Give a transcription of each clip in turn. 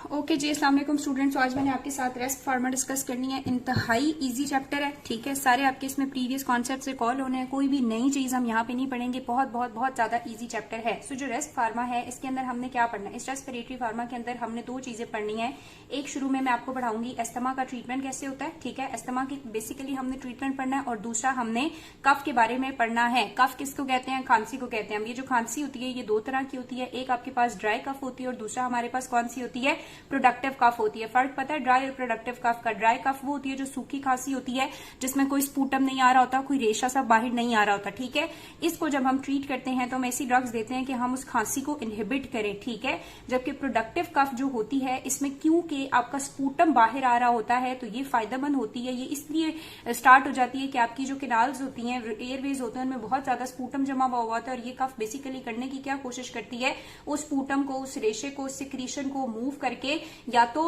Okay जी, अस्सलाम वालेकुम students. आज मैंने आपके साथ रेस्ट फार्मा डिस्कस करनी है। इंतहाई इजी चैप्टर है, ठीक है। सारे आपके इसमें प्रीवियस कॉन्सेप्ट से कॉल होने हैं, कोई भी नई चीज हम यहाँ पे नहीं पढ़ेंगे। बहुत बहुत बहुत ज्यादा इजी चैप्टर है। सो जो रेस्ट फार्मा है इसके अंदर हमने क्या पढ़ना है, इस रेस्पिरेटरी फार्मा के अंदर हमने दो चीजें पढ़नी है। एक शुरू में मैं आपको पढ़ाऊंगी अस्थमा का ट्रीटमेंट कैसे होता है, ठीक है। अस्थमा की बेसिकली हमने ट्रीटमेंट पढ़ना है, और दूसरा हमने कफ के बारे में पढ़ना है। कफ किसको कहते हैं, खांसी को कहते हैं। ये जो खांसी होती है ये दो तरह की होती है, एक आपके पास ड्राई कफ होती है और दूसरा हमारे पास कौन सी होती है, प्रोडक्टिव कफ होती है। फर्क पता है ड्राई और प्रोडक्टिव कफ का? ड्राई कफ वो होती है जो सूखी खांसी होती है, जिसमें कोई स्पूटम नहीं आ रहा होता, कोई रेशा सा बाहर नहीं आ रहा होता, ठीक है। इसको जब हम ट्रीट करते हैं तो हम ऐसी ड्रग्स देते हैं कि हम उस खांसी को इनहिबिट करें, ठीक है। जबकि प्रोडक्टिव कफ जो होती है इसमें क्योंकि आपका स्पूटम बाहर आ रहा होता है तो ये फायदेमंद होती है। ये इसलिए स्टार्ट हो जाती है कि आपकी जो कैनाल्स होती हैं, एयरवेज होते हैं, उनमें बहुत ज्यादा स्पूटम जमा हुआ होता है, और ये कफ बेसिकली करने की क्या कोशिश करती है, उस स्पूटम को, उस रेशे को, उस सिक्रीशन को मूव करके या तो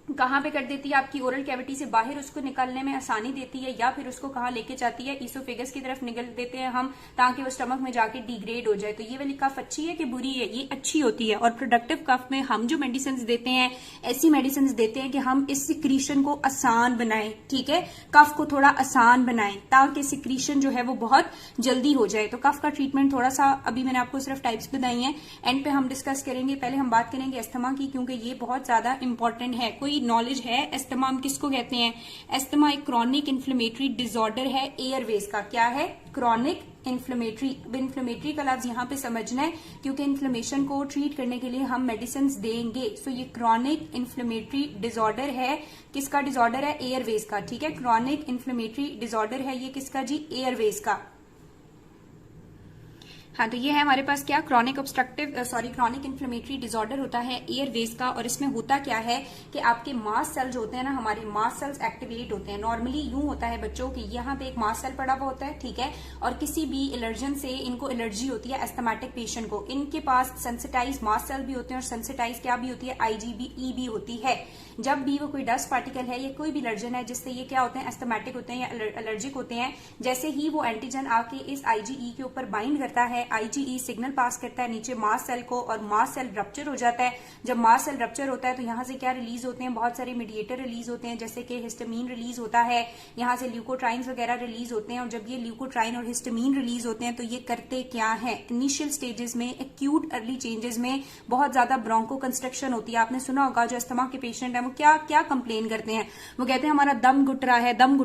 कहां पे कर देती है, आपकी ओरल कैविटी से बाहर उसको निकलने में आसानी देती है, या फिर उसको कहां लेके जाती है, ईसोफेगस की तरफ निकल देते हैं हम, ताकि वो स्टमक में जाके डिग्रेड हो जाए। तो ये वाली कफ अच्छी है कि बुरी है? ये अच्छी होती है। और प्रोडक्टिव कफ में हम जो मेडिसिन देते हैं, ऐसी मेडिसिन देते हैं कि हम इस सिक्रीशन को आसान बनाएं, ठीक है। कफ को थोड़ा आसान बनाएं ताकि सिक्रीशन जो है वो बहुत जल्दी हो जाए। तो कफ का ट्रीटमेंट थोड़ा सा अभी मैंने आपको सिर्फ टाइप्स बताई हैं, एंड पे हम डिस्कस करेंगे। पहले हम बात करेंगे अस्थमा की, क्योंकि ये बहुत ज्यादा इंपॉर्टेंट है। कोई नॉलेज है अस्थमा हम किसको कहते हैं? अस्थमा एक क्रॉनिक इन्फ्लेमेटरी डिसऑर्डर है एयरवेज का। क्या है? Chronic inflammatory. इन्फ्लेमेटरी का लफ्ज यहाँ पे समझना है, क्योंकि इन्फ्लेमेशन को ट्रीट करने के लिए हम मेडिसिन देंगे। सो ये क्रॉनिक इन्फ्लेमेटरी डिसऑर्डर है। किसका डिसऑर्डर है? एयरवेज का, ठीक है। क्रॉनिक इन्फ्लेमेटरी डिसऑर्डर है ये किसका जी? एयरवेज का। हाँ, तो ये है हमारे पास क्या, क्रॉनिक इन्फ्लेमेटरी डिसऑर्डर होता है एयरवेज का। और इसमें होता क्या है कि आपके मास्ट सेल्स होते हैं ना, हमारे मास्ट सेल्स एक्टिवेट होते हैं। नॉर्मली यूं होता है बच्चों की, यहाँ पे एक मास्ट सेल पड़ा हुआ होता है, ठीक है, और किसी भी एलर्जन से इनको एलर्जी होती है एस्थमेटिक पेशेंट को। इनके पास सेंसिटाइज मास्ट सेल भी होते हैं, और सेंसिटाइज क्या भी होती है, IgE भी होती है। जब भी वो कोई डस्ट पार्टिकल है या कोई भी एलर्जन है जिससे ये क्या होते हैं, एस्थमेटिक होते हैं या एलर्जिक होते हैं, जैसे ही वो एंटीजन आके इस IgE के ऊपर बाइंड करता है, IgE सिग्नल पास करता है नीचे मास्ट सेल को, और मास्ट सेल रप्चर हो जाता है। जब मास्ट सेल रप्चर होता है तो यहाँ से क्या रिलीज होते हैं, बहुत सारे मीडिएटर रिलीज होते हैं, जैसे कि हिस्टामीन रिलीज होता है, यहाँ से ल्यूकोट्राइन्स वगैरह रिलीज होते हैं। और जब ये ल्यूकोट्राइन और हिस्टामीन रिलीज होते हैं तो ये करते क्या है, इनिशियल स्टेजेस में, एक्यूट अर्ली चेंजेस में बहुत ज्यादा ब्रोंको कंस्ट्रक्शन होती है। आपने सुना होगा जो अस्थमा के पेशेंट है वो क्या क्या कंप्लेन करते हैं, वो कहते हैं हमारा दम घुट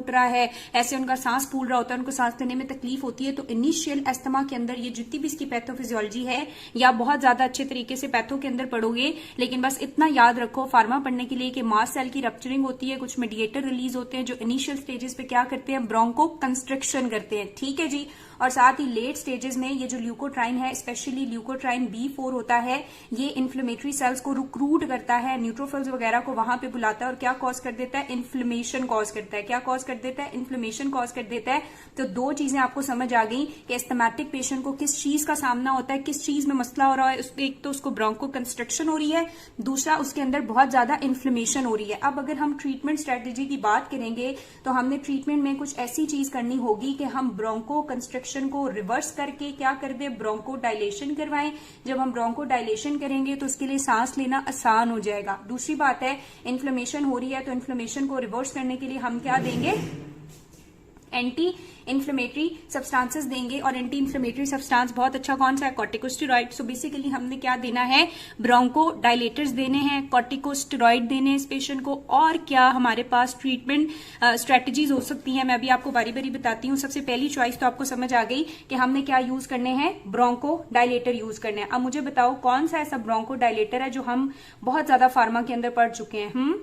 रहा है, ऐसे उनका सांस फूल रहा होता है, उनको सांस लेने में तकलीफ होती है। तो इनिशियल अस्थमा के अंदर ये जितनी भी इसकी पैथोफिजियोलॉजी है, या बहुत ज्यादा अच्छे तरीके से पैथो के अंदर पढ़ोगे, लेकिन बस इतना याद रखो फार्मा पढ़ने के लिए कि मास्ट सेल की रप्चरिंग होती है, कुछ मीडिएटर रिलीज होते हैं जो इनिशियल स्टेजेस पे क्या करते हैं, ब्रोंको कंस्ट्रक्शन करते हैं, ठीक है जी। और साथ ही लेट स्टेजेस में ये जो ल्यूकोट्राइन है, स्पेशली ल्यूकोट्राइन B4 होता है, ये इन्फ्लेमेटरी सेल्स को रिक्रूट करता है, न्यूट्रोफिल्स वगैरह को वहां पे बुलाता है, और क्या कॉज कर देता है, इन्फ्लेमेशन कॉज करता है। क्या कॉज कर देता है? इन्फ्लेमेशन कॉज कर देता है। तो दो चीजें आपको समझ आ गई कि एस्थमेटिक पेशेंट को किस चीज का सामना होता है, किस चीज में मसला हो रहा है। एक तो उसको ब्रोंको कंस्ट्रक्शन हो रही है, दूसरा उसके अंदर बहुत ज्यादा इन्फ्लेमेशन हो रही है। अब अगर हम ट्रीटमेंट स्ट्रेटेजी की बात करेंगे तो हमने ट्रीटमेंट में कुछ ऐसी चीज करनी होगी कि हम ब्रोंको कंस्ट्रक्शन को रिवर्स करके क्या कर दे, ब्रोंको डायलेशन करवाएं। जब हम ब्रोंको डायलेशन करेंगे तो उसके लिए सांस लेना आसान हो जाएगा। दूसरी बात है, इन्फ्लेमेशन हो रही है तो इन्फ्लेमेशन को रिवर्स करने के लिए हम क्या देंगे, एंटी इन्फ्लेमेटरी सब्सटेंसेस देंगे। और एंटी इन्फ्लेमेटरी सब्सटेंस बहुत अच्छा कौन सा है, कॉर्टिकोस्टेरॉइड। सो बेसिकली हमने क्या देना है, ब्रोंको डायलेटर्स देने हैं, कॉर्टिकोस्टेरॉइड देने हैं इस पेशेंट को। और क्या हमारे पास ट्रीटमेंट स्ट्रेटेजीज हो सकती हैं, मैं अभी आपको बारी बारी बताती हूँ। सबसे पहली चॉइस तो आपको समझ आ गई कि हमने क्या यूज करने हैं, ब्रोंको डायलेटर यूज करने हैं। अब मुझे बताओ कौन सा ऐसा ब्रोंको डायलेटर है जो हम बहुत ज्यादा फार्मा के अंदर पढ़ चुके हैं।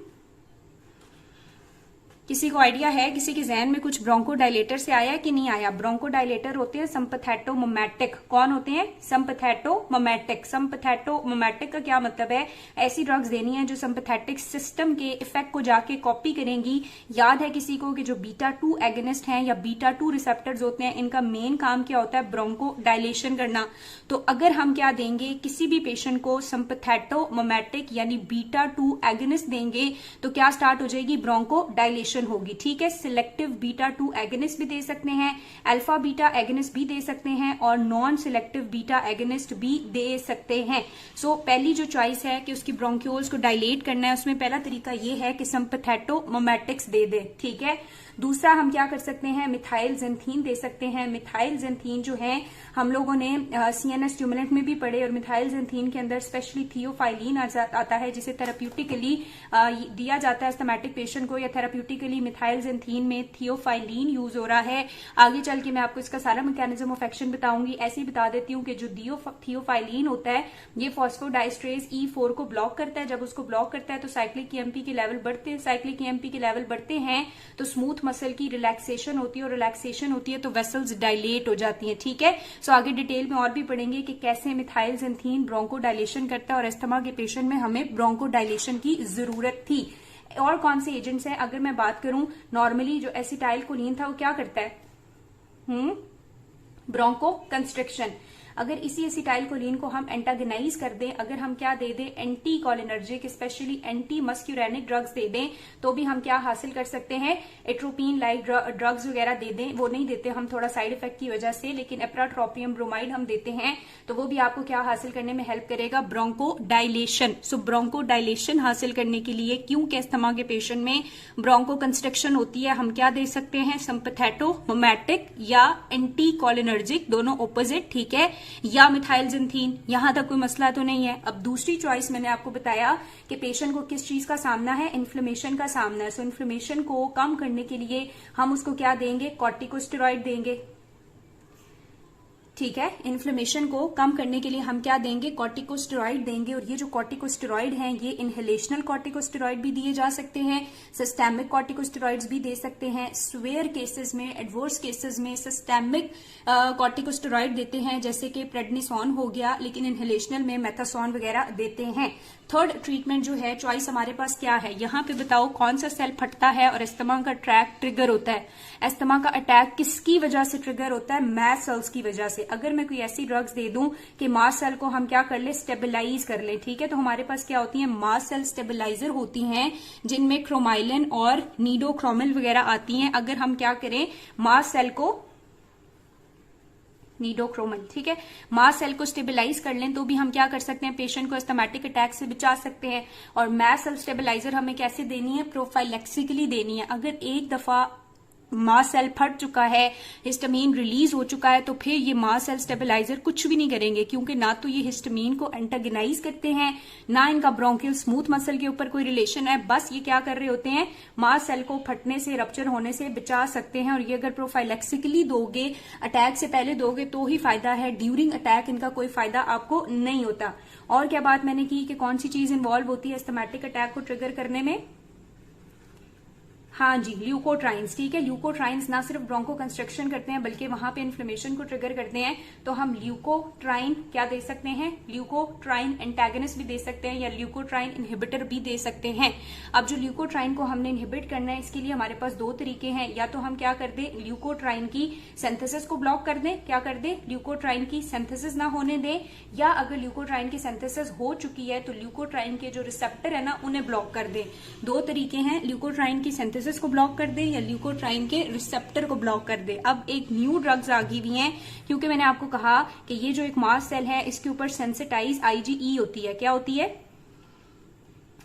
किसी को आइडिया है, किसी के जहन में कुछ ब्रोंको डायलेटर से आया कि नहीं आया? ब्रोंको डायलेटर होते हैं सिम्पैथेटोमिमेटिक। कौन होते हैं? सिम्पैथेटोमिमेटिक। सिम्पैथेटोमिमेटिक का क्या मतलब है, ऐसी ड्रग्स देनी है जो सिंपैथेटिक सिस्टम के इफेक्ट को जाके कॉपी करेंगी। याद है किसी को कि जो β2 एगनिस्ट हैं या β2 रिसेप्टर्स होते हैं, इनका मेन काम क्या होता है, ब्रोंको डायलेशन करना। तो अगर हम क्या देंगे, किसी भी पेशेंट को सिम्पैथेटोमिमेटिक यानी β2 एगनिस्ट देंगे तो क्या स्टार्ट हो जाएगी, ब्रोंको डायलेशन डायलेशन होगी, ठीक है। सिलेक्टिव बीटा 2 एगनिस्ट भी दे सकते हैं, अल्फा बीटा एगनिस्ट भी दे सकते हैं और नॉन सिलेक्टिव बीटा एगनिस्ट भी दे सकते हैं। सो पहली जो चॉइस है कि उसकी ब्रोंक्यूल्स को डायलेट करना है, उसमें पहला तरीका ये है कि सिंपैथेटोमिमेटिक्स दे दे, ठीक है। दूसरा हम क्या कर सकते हैं, मिथाइल ज़ेंथीन दे सकते हैं। मिथाइल ज़ेंथीन जो है हम लोगों ने सीएनएस स्टिमुलेंट में भी पढ़े, और मिथाइल ज़ेंथीन के अंदर स्पेशली थियोफाइलिन आता है जिसे थेराप्यूटिकली दिया जाता है एस्थमेटिक पेशेंट को, या थेराप्यूटिकली मिथाइल ज़ेंथीन में थियोफाइलिन यूज हो रहा है। आगे चल के मैं आपको इसका सारा मैकेनिज्म ऑफ एक्शन बताऊंगी। ऐसे ही बता देती हूँ कि जो थियोफाइलिन होता है ये फॉस्फोडाइस्ट्रेस E4 को ब्लॉक करता है। जब उसको ब्लॉक करता है तो साइक्लिक ईएमपी के लेवल बढ़ते हैं, साइक्लिक ईएमपी के लेवल बढ़ते हैं तो स्मूथ मसल की रिलैक्सेशन होती है, और रिलैक्सेशन होती है तो वेसल्स डायलेट हो जाती हैं, ठीक है। सो आगे डिटेल में और भी पढ़ेंगे कि कैसे मिथाइल ज़ेंथीन ब्रोंको डायलेशन करता है, और अस्थमा के पेशेंट में हमें ब्रोंको डायलेशन की जरूरत थी। और कौन से एजेंट्स हैं, अगर मैं बात करूं नॉर्मली जो एसिटाइल कोलिन था वो क्या करता है, ब्रोंको कंस्ट्रिक्शन। अगर इसी एसिटाइल कोलिन को हम एंटागनाइज कर दें, अगर हम क्या दे दें, anti cholinergic specially anti muscarinic drugs दे दें, तो भी हम क्या हासिल कर सकते हैं, एट्रोपिन लाइक ड्रग्स वगैरह दे दें। वो नहीं देते हम थोड़ा साइड इफेक्ट की वजह से, लेकिन एप्राट्रोपियम ब्रोमाइड हम देते हैं तो वो भी आपको क्या हासिल करने में हेल्प करेगा, ब्रोंको डायलेशन। सो ब्रोंको डायलेशन हासिल करने के लिए, क्योंकि अस्थमा के पेशेंट में ब्रोंको कंस्ट्रक्शन होती है, हम क्या दे सकते हैं, सिंपैथेटोमिमेटिक या एंटी कोलिनर्जिक, दोनों ऑपोजिट, ठीक है, या मिथाइल ज़ेंथीन। यहां तक कोई मसला तो नहीं है। अब दूसरी चॉइस मैंने आपको बताया कि पेशेंट को किस चीज का सामना है, इन्फ्लेमेशन का सामना है। सो इन्फ्लेमेशन को कम करने के लिए हम उसको क्या देंगे, कॉर्टिकोस्टेरॉइड देंगे, ठीक है। इन्फ्लेमेशन को कम करने के लिए हम क्या देंगे, कॉर्टिकोस्टेरॉइड देंगे। और ये जो कॉर्टिकोस्टेरॉइड हैं ये इनहेलेशनल कॉर्टिकोस्टेरॉइड भी दिए जा सकते हैं, सिस्टेमिक कॉर्टिकोस्टेरॉइड्स भी दे सकते हैं। स्वेयर केसेस में, एडवर्स केसेस में सिस्टेमिक कॉर्टिकोस्टेरॉइड देते हैं, जैसे कि प्रेडनिसोन हो गया, लेकिन इनहेलेशनल में मेथासोन वगैरह देते हैं। थर्ड ट्रीटमेंट जो है, चॉइस हमारे पास क्या है, यहाँ पे बताओ कौन सा सेल फटता है और अस्थमा का अटैक ट्रिगर होता है। अस्थमा का अटैक किसकी वजह से ट्रिगर होता है, मास्ट सेल्स की वजह से। अगर मैं कोई ऐसी ड्रग्स दे दूं कि मास्ट सेल को हम क्या कर ले, स्टेबलाइज कर ले, ठीक है, तो हमारे पास क्या होती है, मास्ट सेल स्टेबलाइजर होती हैं, जिनमें क्रोमाइलिन और नीडोक्रोमिल वगैरह आती हैं। अगर हम क्या करें, मास्ट सेल को नीडोक्रोमिल, ठीक है, मास्ट सेल को स्टेबलाइज कर लें, तो भी हम क्या कर सकते हैं, पेशेंट को अस्थमैटिक अटैक से बचा सकते हैं। और मास्ट सेल स्टेबलाइजर हमें कैसे देनी है, प्रोफाइलैक्सिकली देनी है। अगर एक दफा मास्ट सेल फट चुका है, हिस्टामीन रिलीज हो चुका है, तो फिर ये मास्ट सेल स्टेबलाइजर कुछ भी नहीं करेंगे, क्योंकि ना तो ये हिस्टामीन को एंटागनाइज करते हैं, ना इनका ब्रोंकियल स्मूथ मसल के ऊपर कोई रिलेशन है। बस ये क्या कर रहे होते हैं, मास्ट सेल को फटने से, रप्चर होने से बचा सकते हैं। और ये अगर प्रोफाइलैक्सिकली दोगे, अटैक से पहले दोगे, तो ही फायदा है। ड्यूरिंग अटैक इनका कोई फायदा आपको नहीं होता। और क्या बात मैंने की कि कौन सी चीज इन्वॉल्व होती है अस्थमैटिक अटैक को ट्रिगर करने में, हाँ जी, ल्यूकोट्राइन्स, ठीक है। ल्यूकोट्राइन्स ना सिर्फ ब्रोंको कंस्ट्रक्शन करते हैं बल्कि वहां पे इन्फ्लेमेशन को ट्रिगर करते हैं, तो हम ल्यूकोट्राइन क्या दे सकते हैं, ल्यूकोट्राइन एंटागनिस्ट भी दे सकते हैं, या ल्यूकोट्राइन इनहिबिटर भी दे सकते हैं। अब जो ल्यूकोट्राइन को हमने इनहिबिट करना है, इसके लिए हमारे पास दो तरीके हैं। या तो हम क्या कर दें, ल्यूकोट्राइन की सिंथेसिस को ब्लॉक कर दें, क्या कर दें, ल्यूकोट्राइन की सिंथेसिस ना होने दें, या अगर ल्यूकोट्राइन की सिंथेसिस हो चुकी है तो ल्यूकोट्राइन के जो रिसेप्टर है ना, उन्हें ब्लॉक कर दें। दो तरीके हैं, ल्यूकोट्राइन की सिंथेसिस को ब्लॉक कर दे या ल्यूकोट्राइन के रिसेप्टर को ब्लॉक कर दे। अब एक न्यू ड्रग्स आ गई हुई हैं, क्योंकि मैंने आपको कहा कि ये जो एक मास्ट सेल है इसके ऊपर सेंसिटाइज IgE होती है। क्या होती है,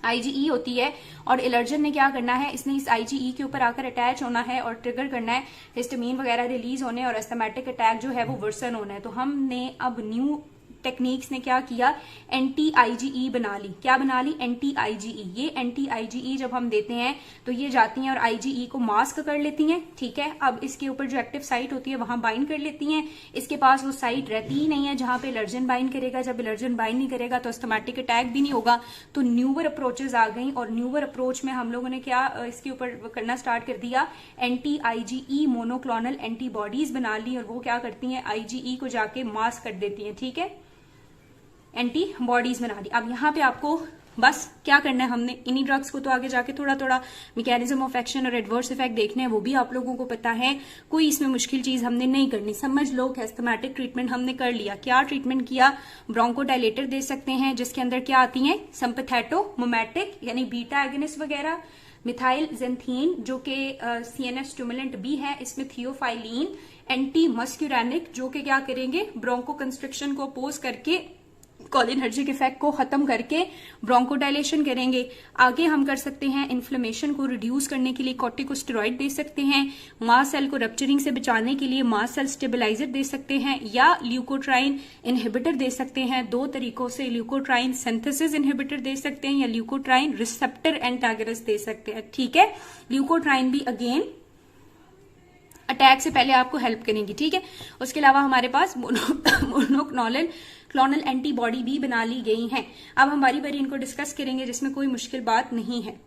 IgE होती है। और एलर्जन ने क्या करना है, इसने इस IgE के ऊपर आकर अटैच होना है और ट्रिगर करना है हिस्टामीन वगैरह रिलीज होने, और अस्थमैटिक अटैक जो है वो वर्सन होना है। तो हमने अब न्यू टेक्निक्स ने क्या किया, एंटी IgE बना ली। क्या बना ली, एंटी IgE। ये एंटी IgE जब हम देते हैं तो ये जाती हैं और IgE को मास्क कर लेती हैं, ठीक है। अब इसके ऊपर जो एक्टिव साइट होती है वहां बाइंड कर लेती हैं। इसके पास वो साइट रहती ही नहीं है जहां पे एलर्जन बाइंड करेगा। जब एलर्जन बाइंड नहीं करेगा तो अस्थमैटिक अटैक भी नहीं होगा। तो न्यूअर अप्रोचेज आ गई, और न्यूअर अप्रोच में हम लोगों ने क्या इसके ऊपर करना स्टार्ट कर दिया, एंटी IgE मोनोक्लोनल एंटीबॉडीज बना ली, और वो क्या करती हैं, IgE को जाके मास्क कर देती हैं, ठीक है, एंटीबॉडीज बना दी। अब यहाँ पे आपको बस क्या करना है, हमने इन्हीं ड्रग्स को तो आगे जाके थोड़ा थोड़ा मैकेनिज्म ऑफ एक्शन और एडवर्स इफेक्ट देखने हैं, वो भी आप लोगों को पता है। कोई इसमें मुश्किल चीज हमने नहीं करनी, समझ लो कि अस्थमैटिक ट्रीटमेंट हमने कर लिया। क्या ट्रीटमेंट किया, ब्रोंकोडायलेटर दे सकते हैं जिसके अंदर क्या आती हैं, सिंपैथेटोमिमेटिक यानी बीटा एगनिस्ट वगैरह, मिथाइल जेंथीन जो कि CNS स्टिमुलेंट भी है, इसमें थियोफाइलिन एंटी मस्क्यूरैनिक जो कि क्या करेंगे, ब्रोंको कंस्ट्रिक्शन को अपोज करके कोलिनर्जिक इफेक्ट को खत्म करके ब्रोंकोडायलेशन करेंगे। आगे हम कर सकते हैं इन्फ्लेमेशन को रिड्यूस करने के लिए कॉर्टिकोस्टेरॉइड दे सकते हैं, मास्ट सेल को रप्चरिंग से बचाने के लिए मास्ट सेल स्टेबलाइजर दे सकते हैं, या ल्यूकोट्राइन इनहिबिटर दे सकते हैं। दो तरीकों से ल्यूकोट्राइन सिंथेसिस इनहिबिटर दे सकते हैं या ल्यूकोट्राइन रिसेप्टर एंटागनिस्ट दे सकते हैं। ठीक है, ल्यूकोट्राइन भी अगेन अटैक से पहले आपको हेल्प करेंगी। ठीक है, उसके अलावा हमारे पास मोनोक्लोनल एंटीबॉडी भी बना ली गई हैं। अब हम बारी बारी इनको डिस्कस करेंगे जिसमें कोई मुश्किल बात नहीं है।